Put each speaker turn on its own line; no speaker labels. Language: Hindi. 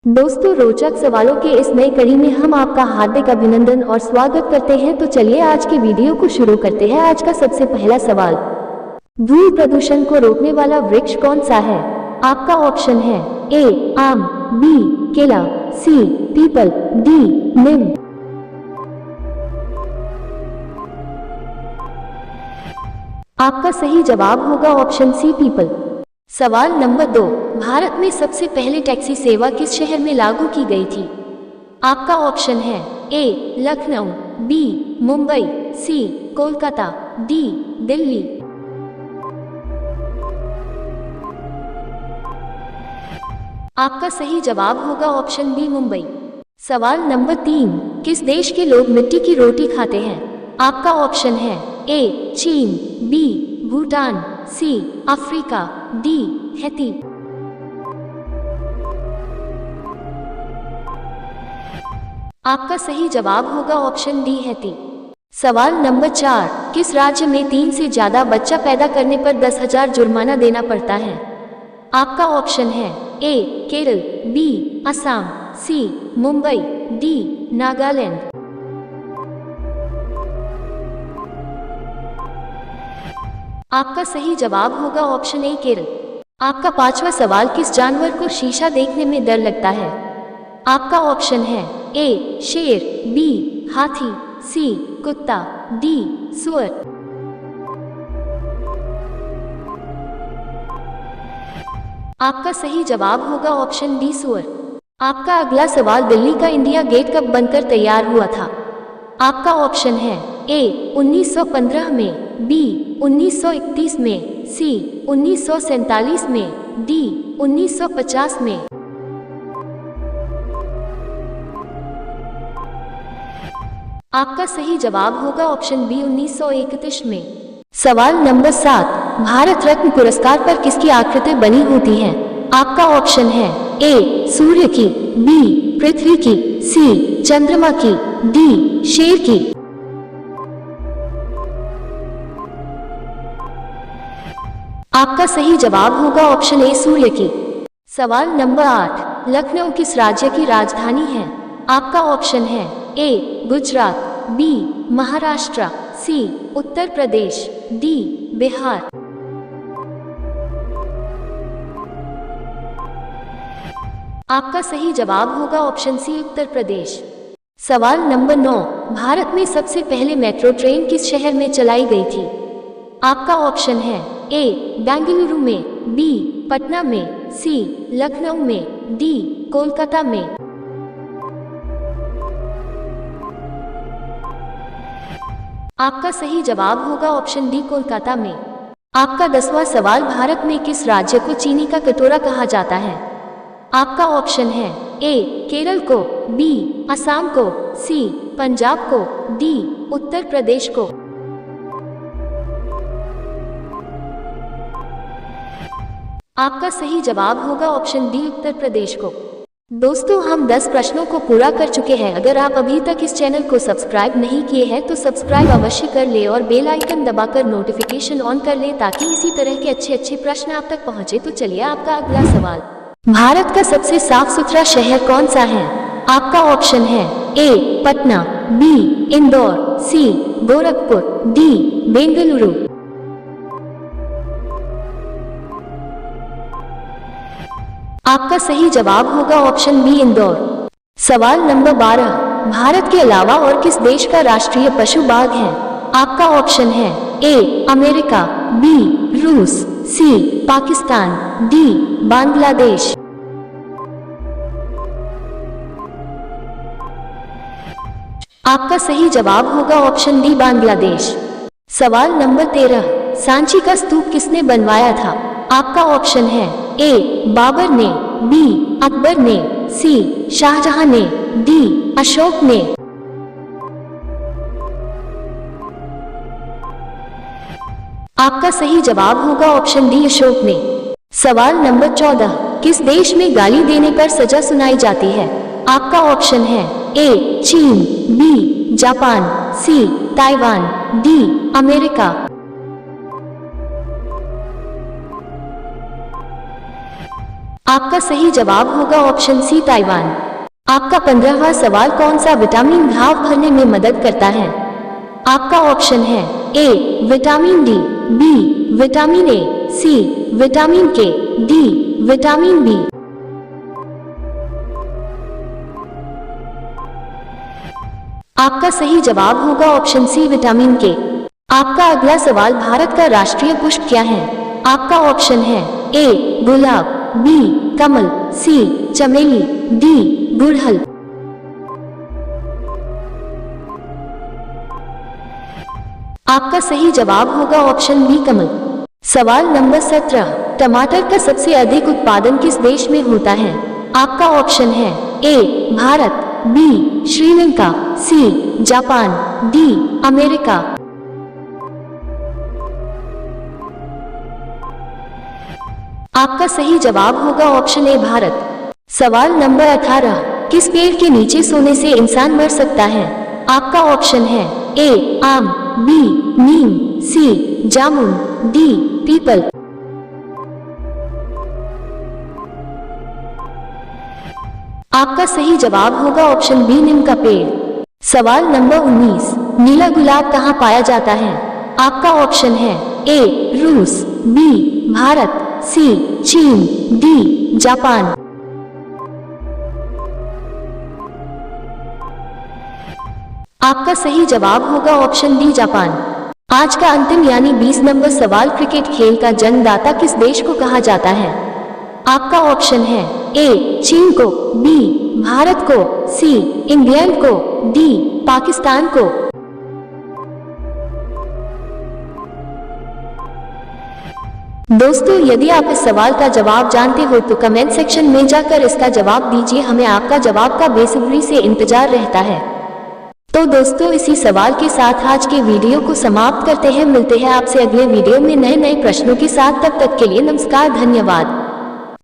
दोस्तों, रोचक सवालों के इस नई कड़ी में हम आपका हार्दिक अभिनंदन और स्वागत करते हैं। तो चलिए आज की वीडियो को शुरू करते हैं। आज का सबसे पहला सवाल, धूल प्रदूषण को रोकने वाला वृक्ष कौन सा है? आपका ऑप्शन है ए आम, बी केला, सी पीपल, डी नीम। आपका सही जवाब होगा ऑप्शन सी पीपल। सवाल नंबर 2, भारत में सबसे पहले टैक्सी सेवा किस शहर में लागू की गई थी? आपका ऑप्शन है ए लखनऊ, बी मुंबई, सी कोलकाता, डी दिल्ली। आपका सही जवाब होगा ऑप्शन बी मुंबई। सवाल नंबर 3, किस देश के लोग मिट्टी की रोटी खाते हैं? आपका ऑप्शन है ए चीन, B Bhutan, C Africa, D Haiti. आपका सही जवाब होगा ऑप्शन डी हैती। सवाल नंबर 4, किस राज्य में 3 से ज्यादा बच्चा पैदा करने पर 10,000 जुर्माना देना पड़ता है? आपका ऑप्शन है ए केरल, बी असम, सी मुंबई, डी नागालैंड। आपका सही जवाब होगा ऑप्शन ए केरल। आपका 5वां सवाल, किस जानवर को शीशा देखने में डर लगता है? आपका ऑप्शन है ए शेर, बी हाथी, सी कुत्ता, डी सुअर। आपका सही जवाब होगा ऑप्शन डी सुअर। आपका अगला सवाल, दिल्ली का इंडिया गेट कब बनकर तैयार हुआ था? आपका ऑप्शन है ए 1915 में, बी 1931 में, सी 1947 में, डी 1950 में। आपका सही जवाब होगा ऑप्शन बी 1931 में। सवाल नंबर 7, भारत रत्न पुरस्कार पर किसकी आकृति बनी होती है? आपका ऑप्शन है ए सूर्य की, बी पृथ्वी की, सी चंद्रमा की, डी शेर की। आपका सही जवाब होगा ऑप्शन ए सूर्य की। सवाल नंबर 8, लखनऊ किस राज्य की राजधानी है? आपका ऑप्शन है ए गुजरात, बी महाराष्ट्र, सी उत्तर प्रदेश, डी बिहार। आपका सही जवाब होगा ऑप्शन सी उत्तर प्रदेश। सवाल नंबर 9, भारत में सबसे पहले मेट्रो ट्रेन किस शहर में चलाई गई थी? आपका ऑप्शन है ए बेंगलुरु में, बी पटना में, सी लखनऊ में, डी कोलकाता में। आपका सही जवाब होगा ऑप्शन डी कोलकाता में। आपका 10वां सवाल, भारत में किस राज्य को चीनी का कटोरा कहा जाता है? आपका ऑप्शन है ए केरल को, बी असम को, सी पंजाब को, डी उत्तर प्रदेश को। आपका सही जवाब होगा ऑप्शन डी उत्तर प्रदेश को। दोस्तों, हम 10 प्रश्नों को पूरा कर चुके हैं। अगर आप अभी तक इस चैनल को सब्सक्राइब नहीं किए हैं तो सब्सक्राइब अवश्य कर ले और बेल आइकन दबाकर नोटिफिकेशन ऑन कर ले ताकि इसी तरह के अच्छे प्रश्न आप तक पहुंचे। तो चलिए आपका अगला सवाल, भारत का सबसे साफ सुथरा शहर कौन सा है? आपका ऑप्शन है ए पटना, बी इंदौर, सी गोरखपुर, डी बेंगलुरु। आपका सही जवाब होगा ऑप्शन बी इंदौर। सवाल नंबर 12, भारत के अलावा और किस देश का राष्ट्रीय पशु बाघ है? आपका ऑप्शन है ए अमेरिका, बी रूस, सी पाकिस्तान, डी बांग्लादेश। आपका सही जवाब होगा ऑप्शन डी बांग्लादेश। सवाल नंबर 13, सांची का स्तूप किसने बनवाया था? आपका ऑप्शन है ए बाबर ने, बी अकबर ने, सी शाहजहां ने, डी अशोक ने। आपका सही जवाब होगा ऑप्शन डी अशोक ने। सवाल नंबर 14, किस देश में गाली देने पर सजा सुनाई जाती है? आपका ऑप्शन है ए चीन, बी जापान, सी ताइवान, डी अमेरिका। आपका सही जवाब होगा ऑप्शन सी ताइवान। आपका 15वां सवाल, कौन सा विटामिन घाव भरने में मदद करता है? आपका ऑप्शन है A vitamin D, B vitamin A, C vitamin K, D vitamin B. आपका सही जवाब होगा ऑप्शन सी विटामिन के। आपका अगला सवाल, भारत का राष्ट्रीय पुष्प क्या है? आपका ऑप्शन है ए गुलाब, बी कमल, सी चमेली, डी गुड़हल। आपका सही जवाब होगा ऑप्शन बी कमल। सवाल नंबर 17, टमाटर का सबसे अधिक उत्पादन किस देश में होता है? आपका ऑप्शन है A Bharat, B Sri Lanka, C Japan, D America. आपका सही जवाब होगा ऑप्शन ए भारत। सवाल नंबर 18, किस पेड़ के नीचे सोने से इंसान मर सकता है? आपका ऑप्शन है ए आम, बी नीम, सी जामुन, डी पीपल। आपका सही जवाब होगा ऑप्शन बी नीम का पेड़। सवाल नंबर 19, नीला गुलाब कहाँ पाया जाता है? आपका ऑप्शन है ए रूस, बी भारत, सी चीन, डी जापान। आपका सही जवाब होगा ऑप्शन डी जापान। आज का अंतिम यानी 20 नंबर सवाल, क्रिकेट खेल का जन्मदाता किस देश को कहा जाता है? आपका ऑप्शन है ए चीन को, बी भारत को, सी इंग्लैंड को, डी पाकिस्तान को। दोस्तों, यदि आप इस सवाल का जवाब जानते हो तो कमेंट सेक्शन में जाकर इसका जवाब दीजिए, हमें आपका जवाब का बेसब्री से इंतजार रहता है। तो दोस्तों, इसी सवाल के साथ आज के वीडियो को समाप्त करते हैं। मिलते हैं आपसे अगले वीडियो में नए प्रश्नों के साथ। तब तक के लिए नमस्कार, धन्यवाद।